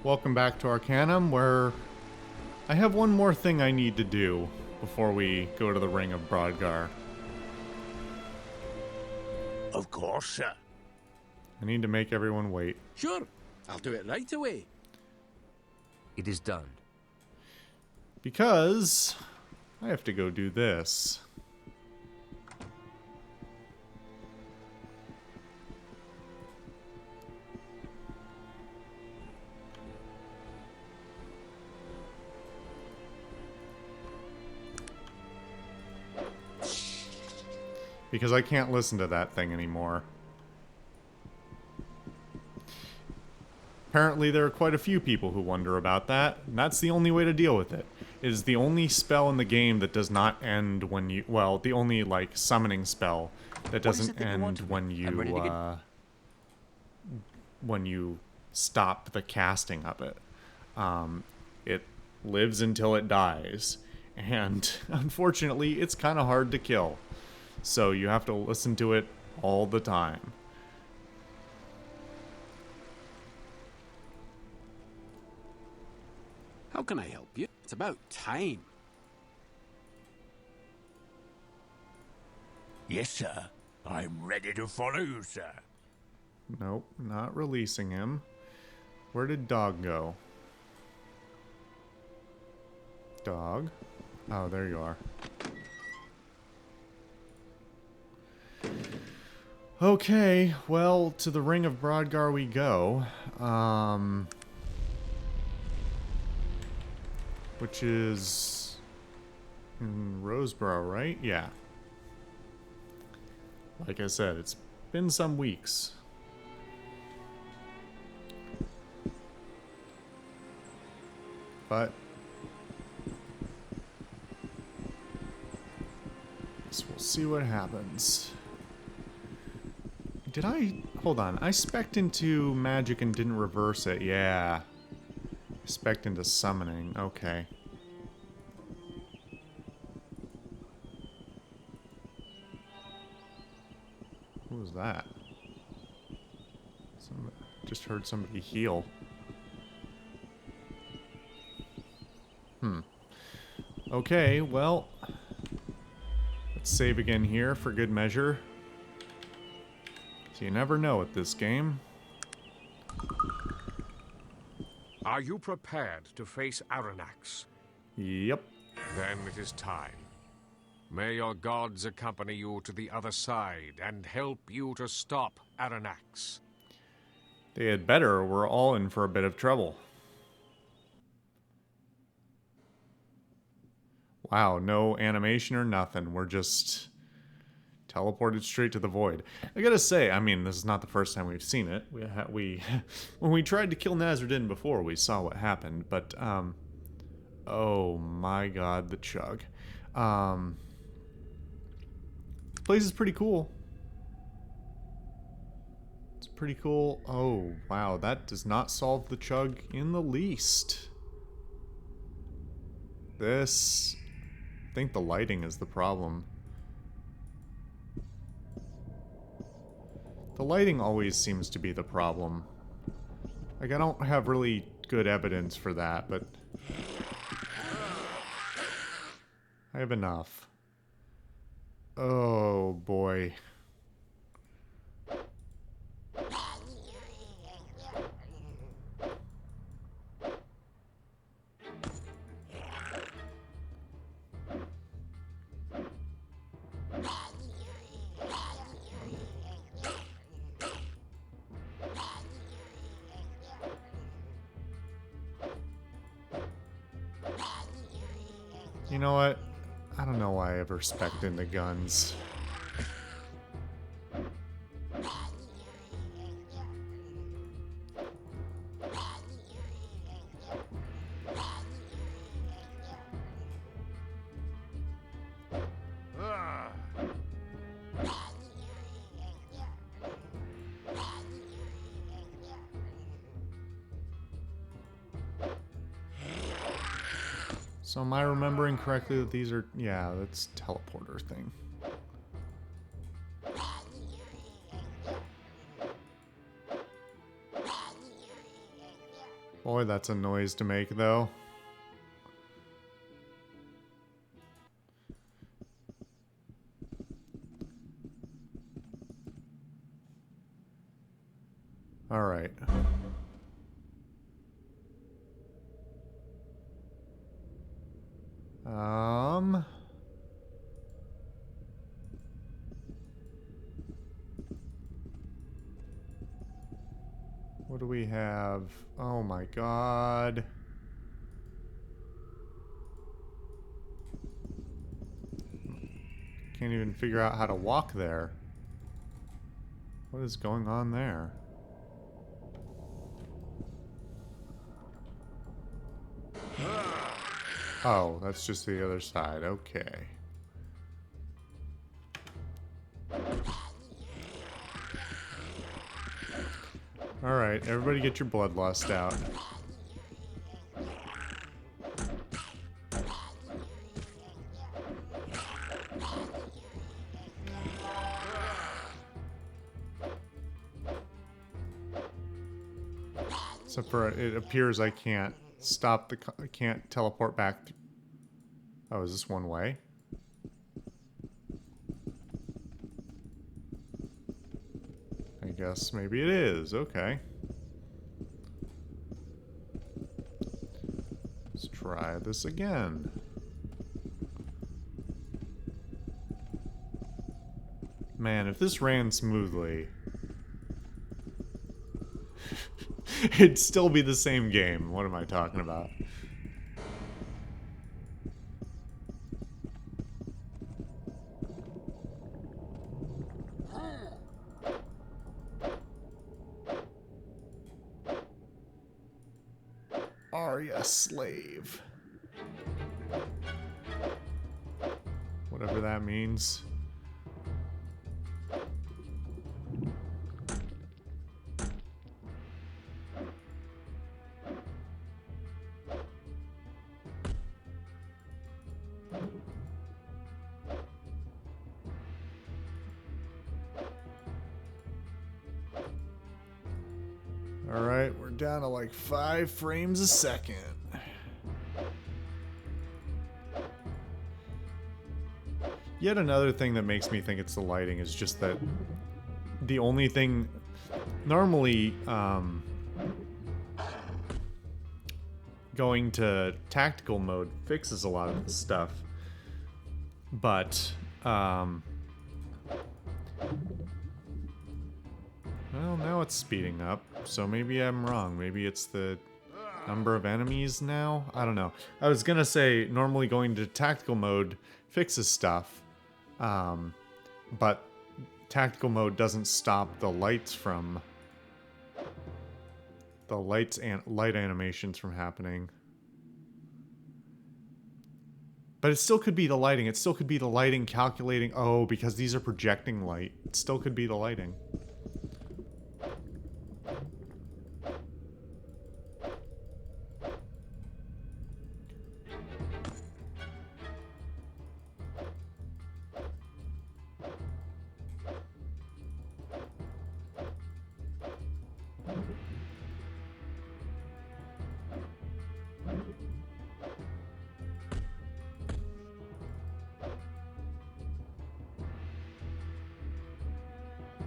Welcome back to Arcanum, where I have one more thing I need to do before we go to the Ring of Brodgar. Of course, sir. I need to make everyone wait. Sure, I'll do it right away. It is done. Because I have to go do this. Because I can't listen to that thing anymore. Apparently there are quite a few people who wonder about that, and that's the only way to deal with it. It is the only spell in the game that does not end when you... Well, the only, like, summoning spell that doesn't end when you stop the casting of it. It lives until it dies. And, unfortunately, it's kind of hard to kill. So you have to listen to it all the time. How can I help you? It's about time. Yes, sir. I'm ready to follow you, sir. Nope, not releasing him. Where did Dog go? Dog? Oh, there you are. Okay, well, to the Ring of Brodgar we go. Which is in Roseborough, right? Yeah. Like I said, it's been some weeks. But guess we'll see what happens. Did I... Hold on. I spec'd into magic and didn't reverse it. Yeah. I spec'd into summoning. Okay. What was that? Just heard somebody heal. Okay, well... Let's save again here for good measure. So you never know with this game. Are you prepared to face Aranax? Yep. Then it is time. May your gods accompany you to the other side and help you to stop Aranax. They had better, or we're all in for a bit of trouble. Wow, no animation or nothing. We're just teleported straight to the void. I gotta say, I mean, this is not the first time we've seen it. We when we tried to kill Nazardin before, we saw what happened. But oh my God, the chug. This place is pretty cool. It's pretty cool. Oh wow, that does not solve the chug in the least. This, I think the lighting is the problem. The lighting always seems to be the problem. Like, I don't have really good evidence for that, but I have enough. Oh, boy. You know what? I don't know why I ever spec'd into guns. So am I remembering correctly that these are... Yeah, that's teleporter thing. Boy, that's a noise to make, though. All right. What do we have? Oh my god. Can't even figure out how to walk there. What is going on there? Oh, that's just the other side. Okay. Alright, everybody get your bloodlust out. Except for it appears I can't stop the... I can't teleport back. Oh, is this one way? I guess maybe it is. Okay. Let's try this again. Man, if this ran smoothly... it'd still be the same game. What am I talking about? Arya slave. Whatever that means. Alright, we're down to like 5 frames a second. Yet another thing that makes me think it's the lighting is just that the only thing... Normally, going to tactical mode fixes a lot of this stuff. But, well, now it's speeding up, so maybe I'm wrong. Maybe it's the number of enemies now? I don't know. I was gonna say, normally going to tactical mode fixes stuff, but tactical mode doesn't stop the lights from... the light animations from happening. But it still could be the lighting. It still could be the lighting calculating... Oh, because these are projecting light. It still could be the lighting.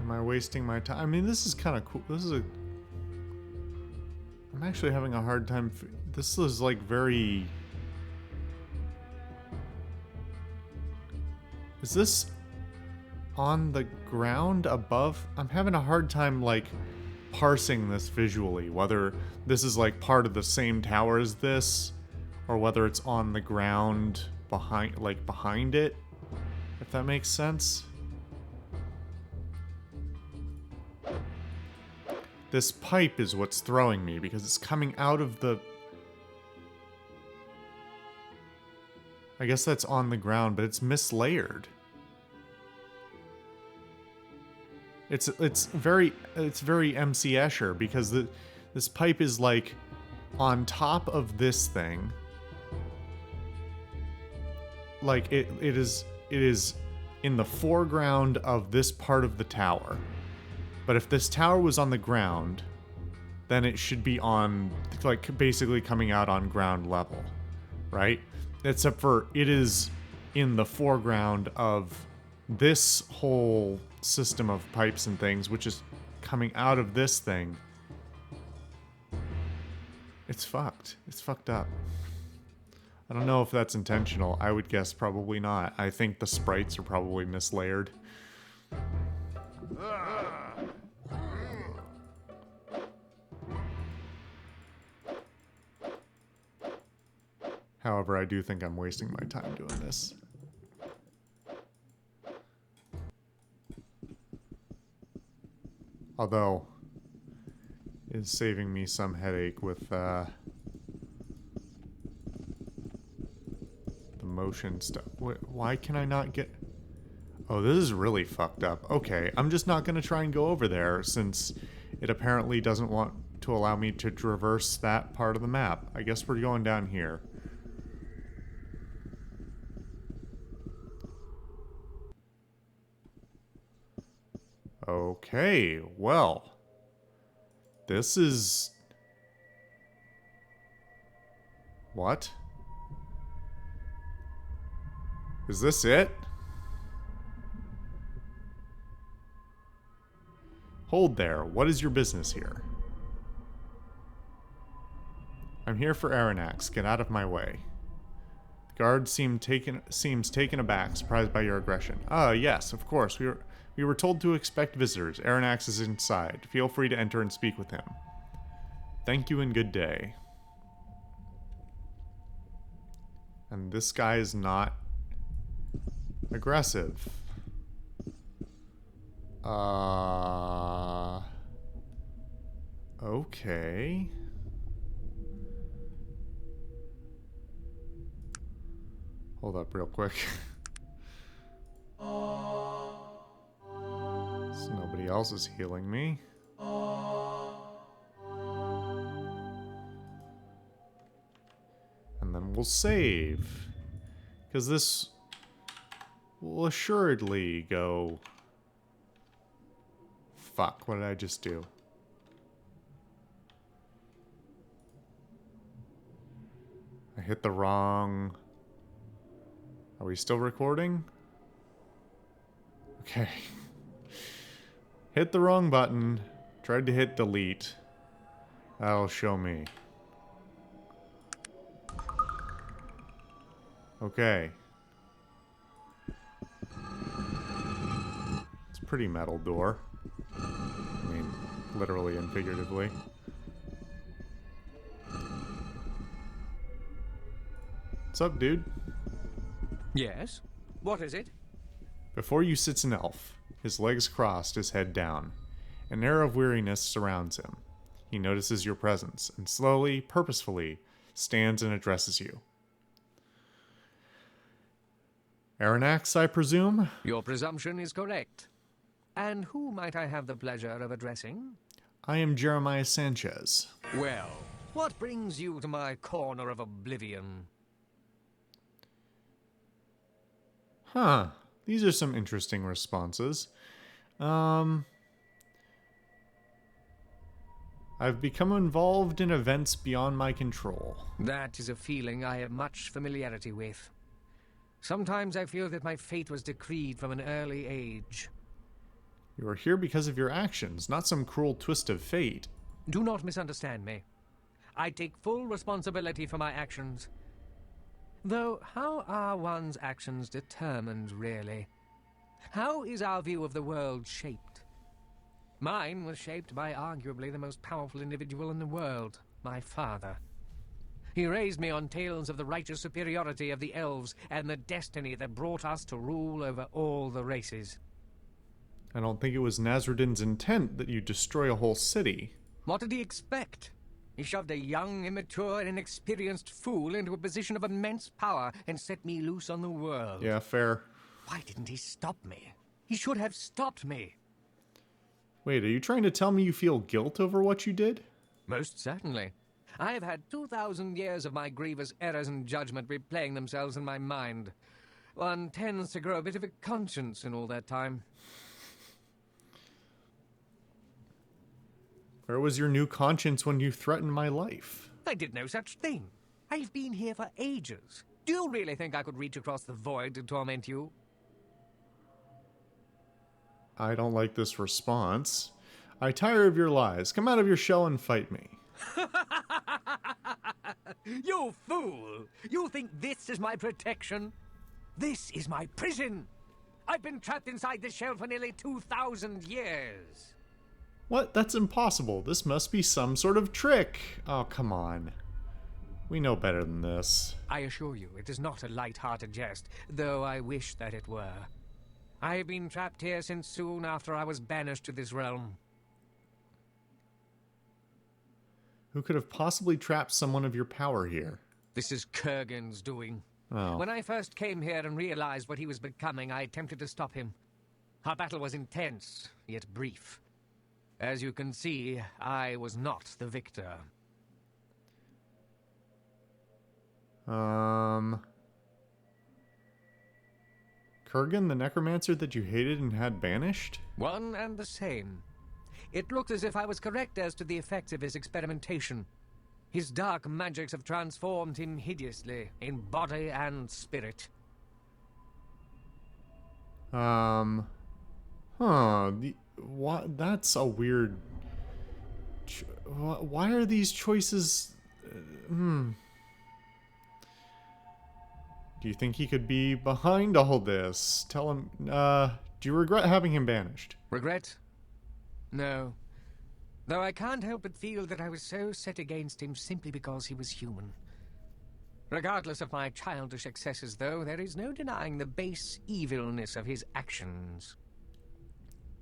Am I wasting my time? I mean, this is kind of cool. This is a... I'm actually having a hard time... This is like very... Is this on the ground above? I'm having a hard time like parsing this visually. Whether this is like part of the same tower as this, or whether it's on the ground behind, like behind it. If that makes sense. This pipe is what's throwing me, because it's coming out of the... I guess that's on the ground, but it's mislayered. It's very MC Escher, because this pipe is like on top of this thing. Like it is in the foreground of this part of the tower. But if this tower was on the ground, then it should be on, like, basically coming out on ground level, right? Except for it is in the foreground of this whole system of pipes and things, which is coming out of this thing. It's fucked. It's fucked up. I don't know if that's intentional. I would guess probably not. I think the sprites are probably mislayered. However, I do think I'm wasting my time doing this. Although, it's saving me some headache with the motion stuff. Why can I not get... Oh, this is really fucked up. Okay, I'm just not going to try and go over there since it apparently doesn't want to allow me to traverse that part of the map. I guess we're going down here. Okay, well, this is... What? Is this it? Hold there. What is your business here? I'm here for Aranax. Get out of my way. The guard seems taken aback, surprised by your aggression. Ah, yes, of course. We were told to expect visitors. Aranax is inside. Feel free to enter and speak with him. Thank you and good day. And this guy is not aggressive. Okay. Hold up real quick. So nobody else is healing me. And then we'll save. Because this will assuredly go... Fuck, what did I just do? I hit the wrong... Are we still recording? Okay. Hit the wrong button. Tried to hit delete. That'll show me. Okay. It's a pretty metal door. I mean, literally and figuratively. What's up, dude? Yes? What is it? Before you sits an elf, his legs crossed, his head down. An air of weariness surrounds him. He notices your presence, and slowly, purposefully, stands and addresses you. Aranax, I presume? Your presumption is correct. And who might I have the pleasure of addressing? I am Jeremiah Sanchez. Well, what brings you to my corner of oblivion? Huh. These are some interesting responses. I've become involved in events beyond my control. That is a feeling I have much familiarity with. Sometimes I feel that my fate was decreed from an early age. You are here because of your actions, not some cruel twist of fate. Do not misunderstand me. I take full responsibility for my actions. Though, how are one's actions determined, really? How is our view of the world shaped? Mine was shaped by arguably the most powerful individual in the world, my father. He raised me on tales of the righteous superiority of the elves and the destiny that brought us to rule over all the races. I don't think it was Nazruddin's intent that you destroy a whole city. What did he expect? He shoved a young, immature, and inexperienced fool into a position of immense power and set me loose on the world. Yeah, fair. Why didn't he stop me? He should have stopped me. Wait, are you trying to tell me you feel guilt over what you did? Most certainly. I have had 2,000 years of my grievous errors and judgment replaying themselves in my mind. One tends to grow a bit of a conscience in all that time. Where was your new conscience when you threatened my life? I did no such thing. I've been here for ages. Do you really think I could reach across the void to torment you? I don't like this response. I tire of your lies. Come out of your shell and fight me. You fool! You think this is my protection? This is my prison! I've been trapped inside this shell for nearly 2,000 years. What? That's impossible. This must be some sort of trick. Oh, come on. We know better than this. I assure you, it is not a light-hearted jest, though I wish that it were. I've been trapped here since soon after I was banished to this realm. Who could have possibly trapped someone of your power here? This is Kurgan's doing. Oh. When I first came here and realized what he was becoming, I attempted to stop him. Our battle was intense, yet brief. As you can see, I was not the victor. Kurgan, the necromancer that you hated and had banished? One and the same. It looked as if I was correct as to the effects of his experimentation. His dark magics have transformed him hideously, in body and spirit. What? That's a weird... Why are these choices... Do you think he could be behind all this? Tell him, do you regret having him banished? Regret? No. Though I can't help but feel that I was so set against him simply because he was human. Regardless of my childish excesses, though, there is no denying the base evilness of his actions.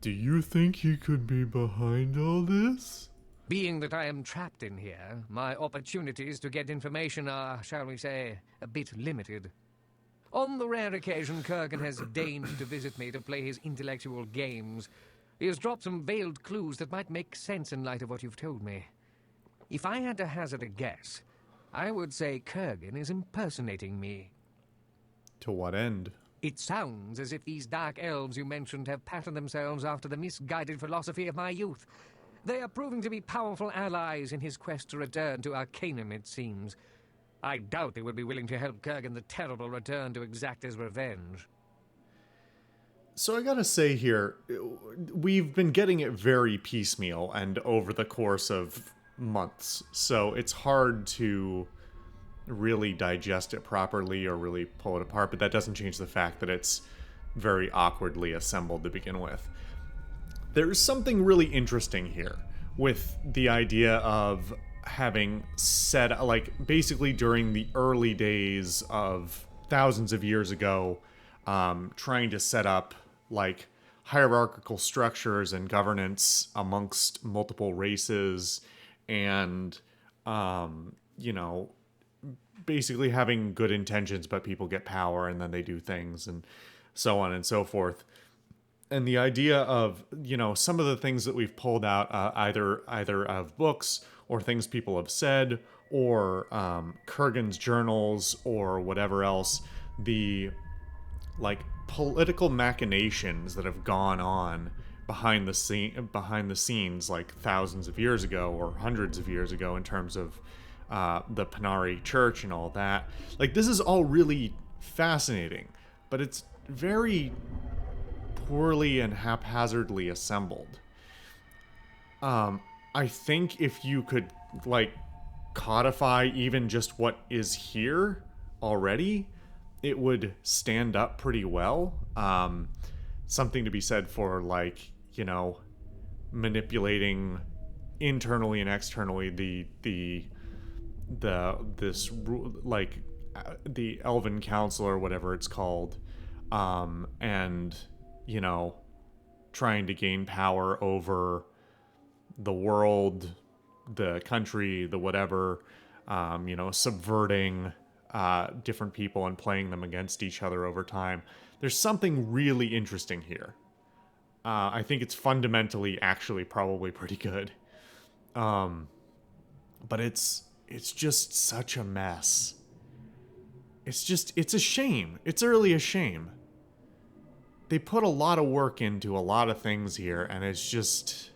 Do you think he could be behind all this? Being that I am trapped in here, my opportunities to get information are, shall we say, a bit limited. On the rare occasion Kurgan has deigned to visit me to play his intellectual games, he has dropped some veiled clues that might make sense in light of what you've told me. If I had to hazard a guess, I would say Kurgan is impersonating me. To what end? It sounds as if these dark elves you mentioned have patterned themselves after the misguided philosophy of my youth. They are proving to be powerful allies in his quest to return to Arcanum, it seems. I doubt they would be willing to help Kurgan the Terrible return to exact his revenge. So I gotta say here, we've been getting it very piecemeal and over the course of months, so it's hard to really digest it properly or really pull it apart, but that doesn't change the fact that it's very awkwardly assembled to begin with. There's something really interesting here with the idea of having set, like, basically during the early days of thousands of years ago, trying to set up like hierarchical structures and governance amongst multiple races and, you know, basically having good intentions, but people get power and then they do things and so on and so forth. And the idea of, you know, some of the things that we've pulled out, either of books or things people have said or Kurgan's journals or whatever else, the like political machinations that have gone on behind the scenes like thousands of years ago or hundreds of years ago in terms of the Panari Church and all that. Like, this is all really fascinating, but it's very poorly and haphazardly assembled. I think if you could like codify even just what is here already, it would stand up pretty well. Something to be said for, like, you know, manipulating internally and externally the Elven Council or whatever it's called, and, you know, trying to gain power over the world, the country, the whatever, you know, subverting different people and playing them against each other over time. There's something really interesting here. I think it's fundamentally actually probably pretty good. But it's just such a mess. It's a shame. It's really a shame. They put a lot of work into a lot of things here, and it's just...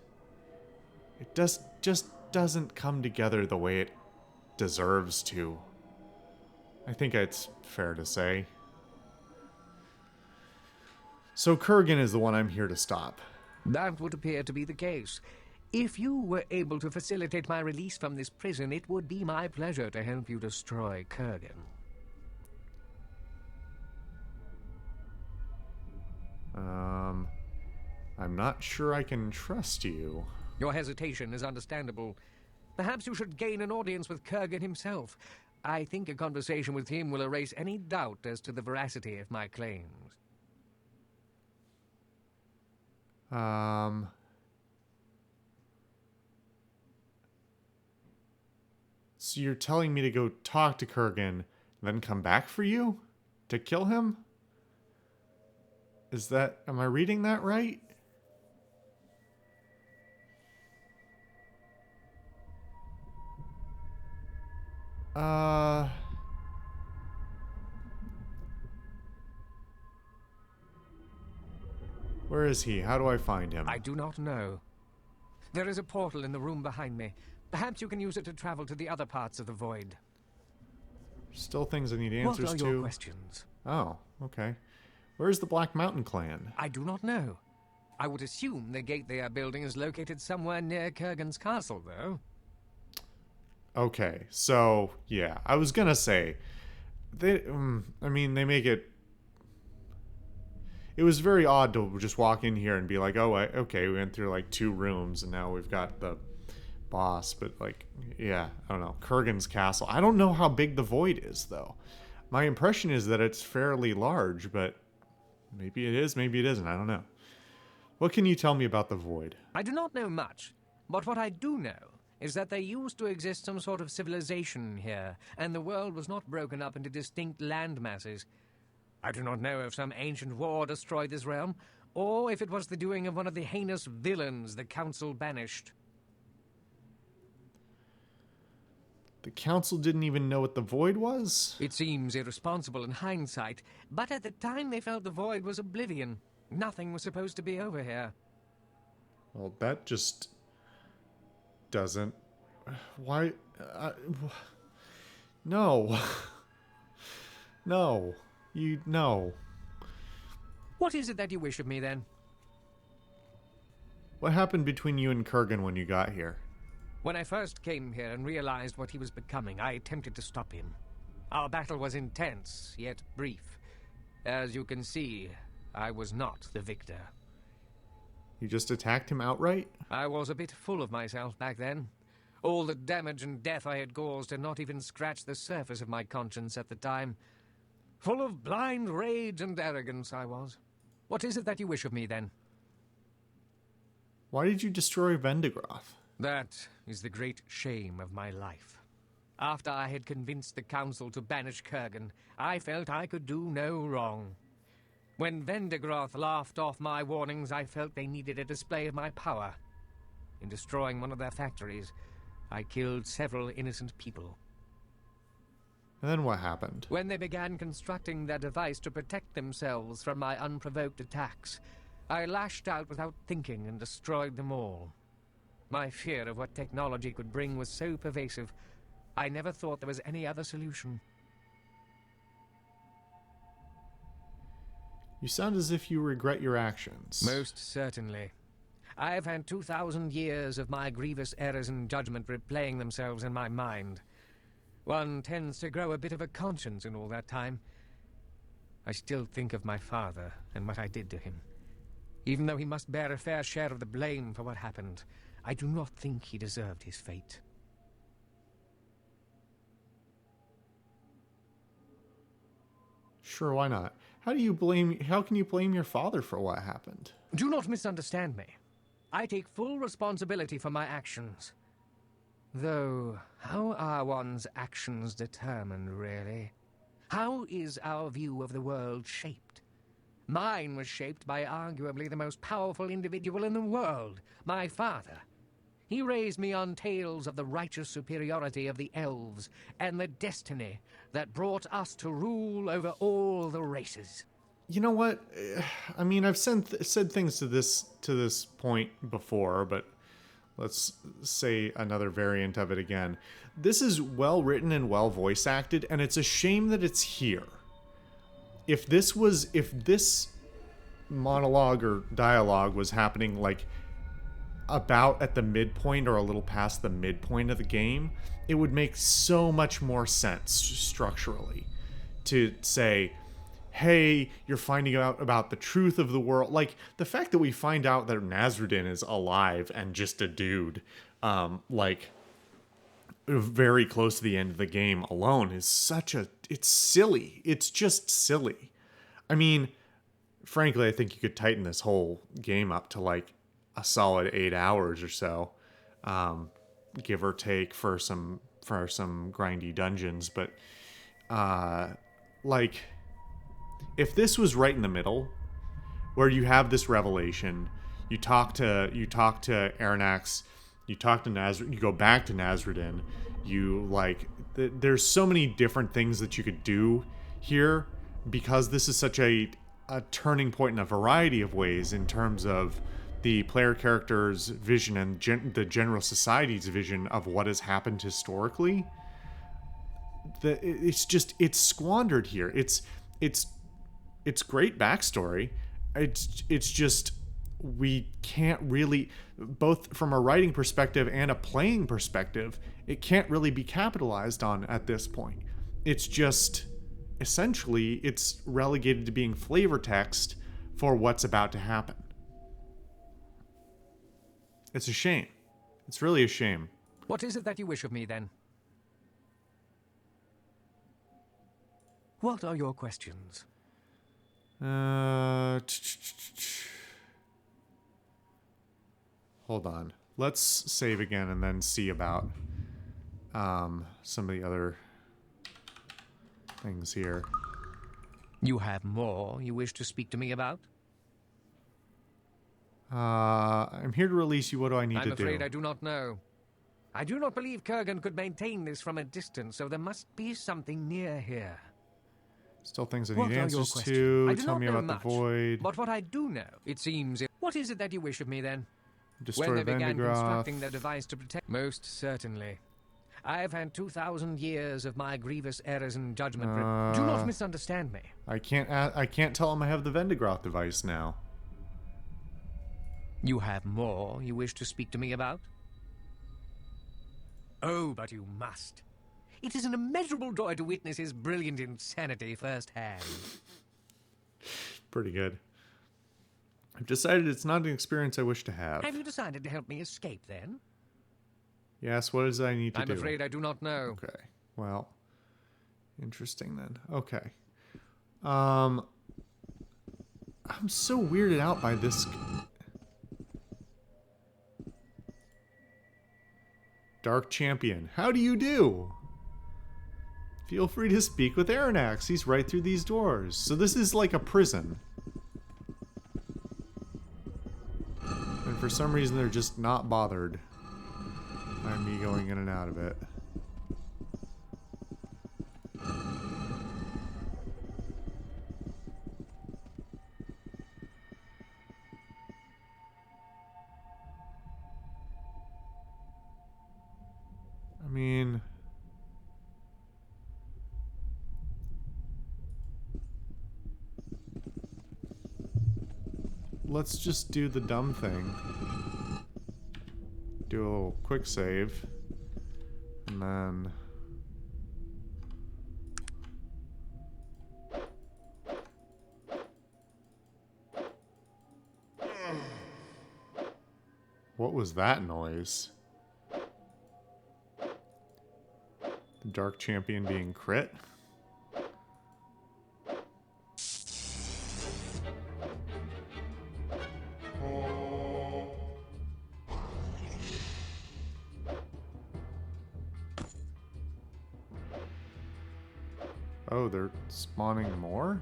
It just doesn't come together the way it deserves to. I think it's fair to say. So Kurgan is the one I'm here to stop. That would appear to be the case. If you were able to facilitate my release from this prison, it would be my pleasure to help you destroy Kurgan. I'm not sure I can trust you. Your hesitation is understandable. Perhaps you should gain an audience with Kurgan himself. I think a conversation with him will erase any doubt as to the veracity of my claims. So you're telling me to go talk to Kurgan, then come back for you? To kill him? Am I reading that right? Where is he? How do I find him? I do not know. There is a portal in the room behind me. Perhaps you can use it to travel to the other parts of the void. Still things I need answers What to. are your questions? Oh, okay. Where's the Black Mountain Clan? I do not know. I would assume the gate they are building is located somewhere near Kurgan's castle, though. Okay, so, yeah. I was gonna say, they make it... It was very odd to just walk in here and be like, oh, okay, we went through like 2 rooms and now we've got the boss. But like, yeah, I don't know. Kurgan's castle. I don't know how big the void is, though. My impression is that it's fairly large, but maybe it is, maybe it isn't. I don't know. What can you tell me about the void? I do not know much, but what I do know is that there used to exist some sort of civilization here, and the world was not broken up into distinct land masses. I do not know if some ancient war destroyed this realm, or if it was the doing of one of the heinous villains the Council banished. The council didn't even know what the void was? It seems irresponsible in hindsight, but at the time they felt the void was oblivion. Nothing was supposed to be over here. Well, that just doesn't... Why... No. No. No. What is it that you wish of me, then? What happened between you and Kurgan when you got here? When I first came here and realized what he was becoming, I attempted to stop him. Our battle was intense, yet brief. As you can see, I was not the victor. You just attacked him outright? I was a bit full of myself back then. All the damage and death I had caused had not even scratched the surface of my conscience at the time. Full of blind rage and arrogance I was. What is it that you wish of me, then? Why did you destroy Vendigroth? That is the great shame of my life. After I had convinced the Council to banish Kurgan, I felt I could do no wrong. When Vendigroth laughed off my warnings, I felt they needed a display of my power. In destroying one of their factories, I killed several innocent people. And then what happened? When they began constructing their device to protect themselves from my unprovoked attacks, I lashed out without thinking and destroyed them all. My fear of what technology could bring was so pervasive, I never thought there was any other solution. You sound as if you regret your actions. Most certainly. I've had 2,000 years of my grievous errors in judgment replaying themselves in my mind. One tends to grow a bit of a conscience in all that time. I still think of my father and what I did to him. Even though he must bear a fair share of the blame for what happened, I do not think he deserved his fate. Sure, why not? How can you blame your father for what happened? Do not misunderstand me. I take full responsibility for my actions. Though, how are one's actions determined, really? How is our view of the world shaped? Mine was shaped by arguably the most powerful individual in the world, my father. He raised me on tales of the righteous superiority of the elves and the destiny that brought us to rule over all the races. You know what? I mean, I've said things to this point before, but Let's say another variant of it again. This is well written and well voice acted, and it's a shame that it's here. If this monologue or dialogue was happening like about at the midpoint or a little past the midpoint of the game, it would make so much more sense structurally to say, hey, you're finding out about the truth of the world. Like, the fact that we find out that Nasruddin is alive and just a dude, like, very close to the end of the game alone is it's silly. It's just silly. I mean, frankly, I think you could tighten this whole game up to, like, a solid 8 hours or so, give or take for some grindy dungeons. But, like, if this was right in the middle, where you have this revelation, you talk to Aranax, you talk to Nasruddin, you go back to Nasruddin, there's so many different things that you could do here, because this is such a turning point in a variety of ways in terms of the player character's vision and the general society's vision of what has happened historically. It's squandered here. It's great backstory. It's just, we can't really, both from a writing perspective and a playing perspective, it can't really be capitalized on at this point. It's just, essentially, it's relegated to being flavor text for what's about to happen. It's a shame. It's really a shame. What is it that you wish of me, then? What are your questions? Hold on. Let's save again and then see about some of the other things here. You have more you wish to speak to me about? I'm here to release you. What do I need to do? I'm afraid I do not know. I do not believe Kurgan could maintain this from a distance, so there must be something near here. Still things I What need are your answers questions? to. I do Tell not me know about much, the void. But what I do know, it seems... What is it that you wish of me, then? Destroy When they began Vendigroth. constructing their device to protect... Most certainly. I've had 2,000 years of my grievous errors and judgment. Do not misunderstand me. I can't tell him I have the Vendigroth device now. You have more you wish to speak to me about? Oh, but you must. It is an immeasurable joy to witness his brilliant insanity firsthand. Pretty good. I've decided it's not an experience I wish to have. Have you decided to help me escape, then? Yes, what is it I need to do? I'm afraid I do not know. Okay. Well, interesting then. Okay. I'm so weirded out by this. Dark Champion, how do you do? Feel free to speak with Aranax. He's right through these doors. So this is like a prison. And for some reason they're just not bothered by me going in and out of it. I mean... let's just do the dumb thing. Do a little quick save. And then... what was that noise? The Dark Champion being crit? Oh, they're spawning more?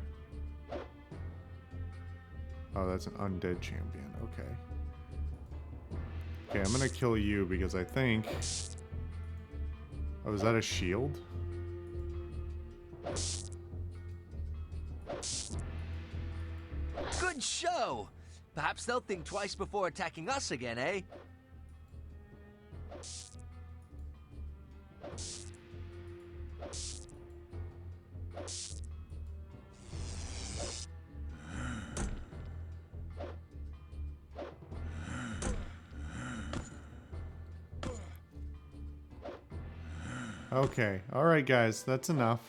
Oh, that's an undead champion. Okay. Okay, I'm gonna kill you because I think... oh, is that a shield? Good show! Perhaps they'll think twice before attacking us again, eh? Okay. All right, guys. That's enough.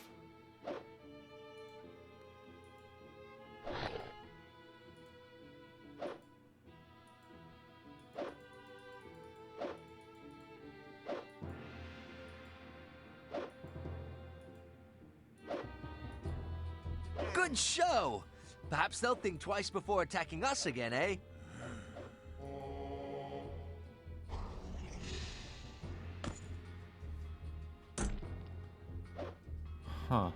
Good show! Perhaps they'll think twice before attacking us again, eh? Huh.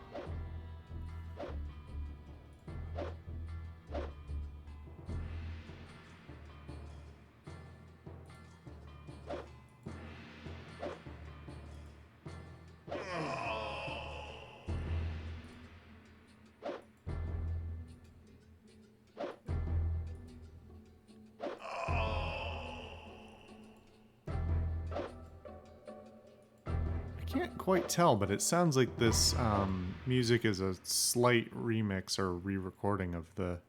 I can't quite tell, but it sounds like this music is a slight remix or re-recording of the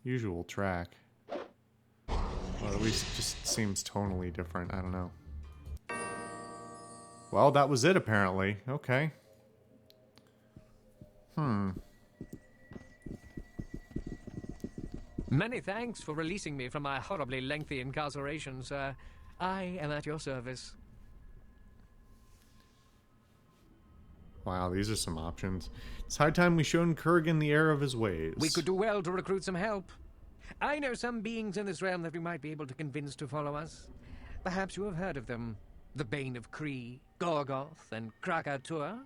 usual track. Or at least it just seems tonally different. I don't know. Well, that was it apparently. Okay. Many thanks for releasing me from my horribly lengthy incarceration, sir. I am at your service. Wow, these are some options. It's high time we showed Kurgan the error of his ways. We could do well to recruit some help. I know some beings in this realm that we might be able to convince to follow us. Perhaps you have heard of them. The Bane of Kree, Gorgoth, and Krakatur.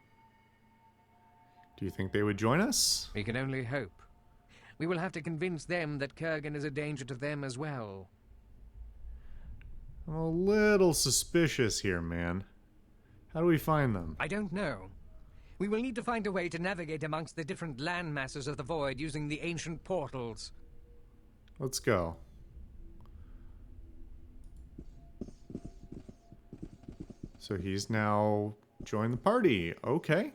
Do you think they would join us? We can only hope. We will have to convince them that Kurgan is a danger to them as well. I'm a little suspicious here, man. How do we find them? I don't know. We will need to find a way to navigate amongst the different land masses of the void using the ancient portals. Let's go. So he's now joined the party. Okay.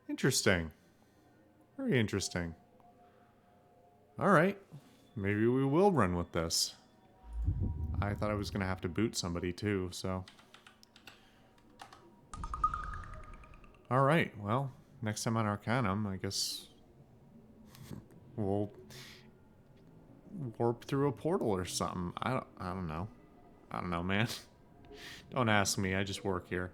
Interesting. Very interesting. All right. Maybe we will run with this. I thought I was going to have to boot somebody too, so. All right. Well, next time on Arcanum, I guess we'll warp through a portal or something. I don't know. I don't know, man. Don't ask me. I just work here.